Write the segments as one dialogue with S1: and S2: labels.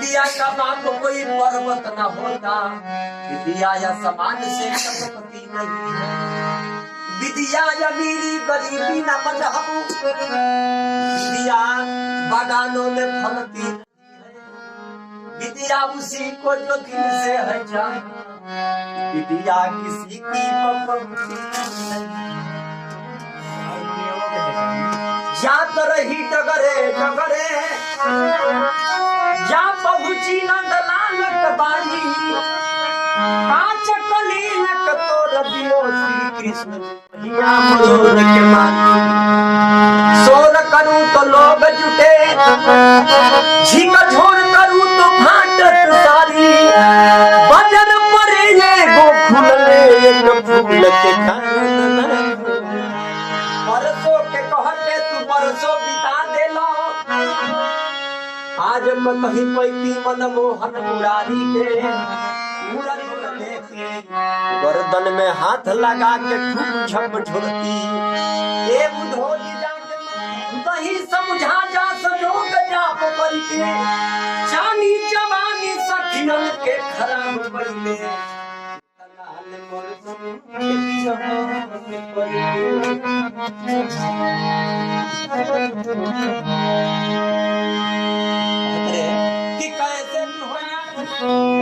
S1: विद्या का बाप कोई पर्वत न होता, विद्या या समाज से करोड़पति नहीं है। विद्या या मेरी गरीबी न मजहब, विद्या बागानों में फलती है। विद्या उसी को जो दिल से है चाहे, विद्या किसी की बपौती नहीं। जात रही डगरे डगरे, जा पहुंची नंदलालक बारी, कांच कलीलक तोर दियो श्री कृष्ण मरोर के मारी। सोर करूं तो लोग जुटे, झीक झोर करूं तो फाटत सारी। बजर परे ये गोखुल में एक फूल के कारण, परसों के कहते तू परसों बिता देलो। आज कहीं पैती मनमोहन मुरारी के, गर्दन में हाथ लगा के खूब झकझोरती। ये बुधोली दही समझा जा संयोग जाप करके, चानी जवानी सखियन के खराब पहिले। कि कैसे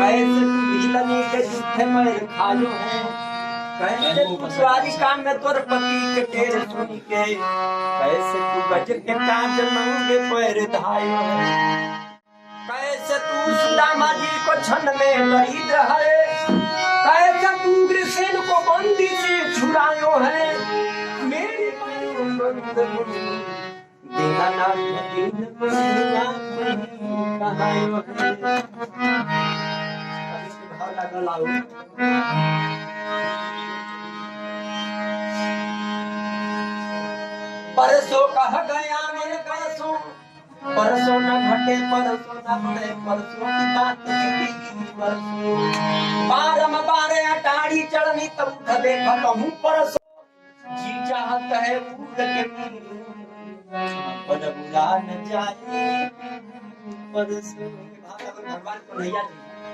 S1: बिजलनी के जूठे पैर खायो है, कैसे तू सवारी काम में तोर पति के टेर सुन के, कैसे तू गज के काज नंगे पैर धायो है। कैसे तू सुदामा जी को छन में दरिद्र है, कैसे तू ग्रसेन को बंदी से छुड़ायो है। मेरी दीनानाथ दीन कहायो है। भाव लगा लाओ। परसों कह गया मेरे परसों, परसों न घटे परसों न बढ़े, परसों की बात की परसों। बारम बारे अटारी चढ़नी तब उठ देखा कहूँ परसों, जी चाहत है फूल के पर बुला न जाए परसों। भगवान को नैया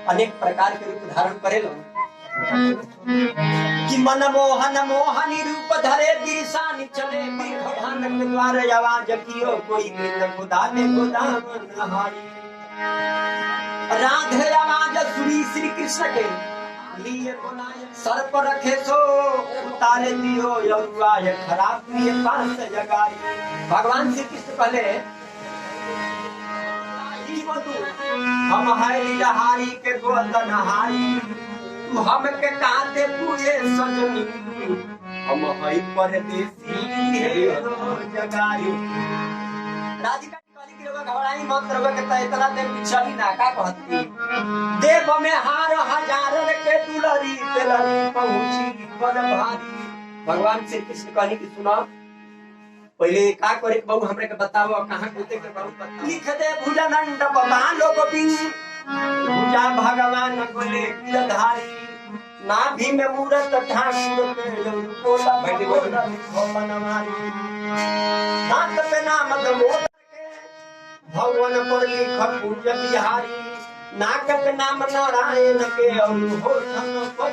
S1: अनेक प्रकार के रूप धारण करेलो, कि मनमोहन मोहनी रूप धरे गिरसानी चले। बिरखभानक द्वार आवाज कियो कोई मृत खुदा ने गोदाम नहारी। राधे आवाज सुनी श्री कृष्ण के लिए बोलाए, सर पर रखे सो उतारे दियो यौआय खराब पिए पास जगाई। भगवान श्री कृष्ण पहले हम है लीलाहारी के गोदनहारी, तू हमके काते पूरे सजनी, हम है परदेसी जगारी। राधिका काली की रोगा घबराई मत रोगा के तय इतना देर पिछली ना का कहती। देव में हार हजार के दुलरी तेलरी पहुंची बन भारी। भगवान श्री कृष्ण कहनी की सुना, पहले का करे बहु हमरे के बताओ कहां कूदे के बहु बताओ। लिख दे भुजनंद बालो गोविंद, भुजा भगवान बोले गिरधारी। नाभि में मूरत ठाकुर के बोला बोला बनवारी। नाथ पे नाम दमोदर के, भवन पर लिख पूज बिहारी। नाक पे नाम नारायण के, और होठन पर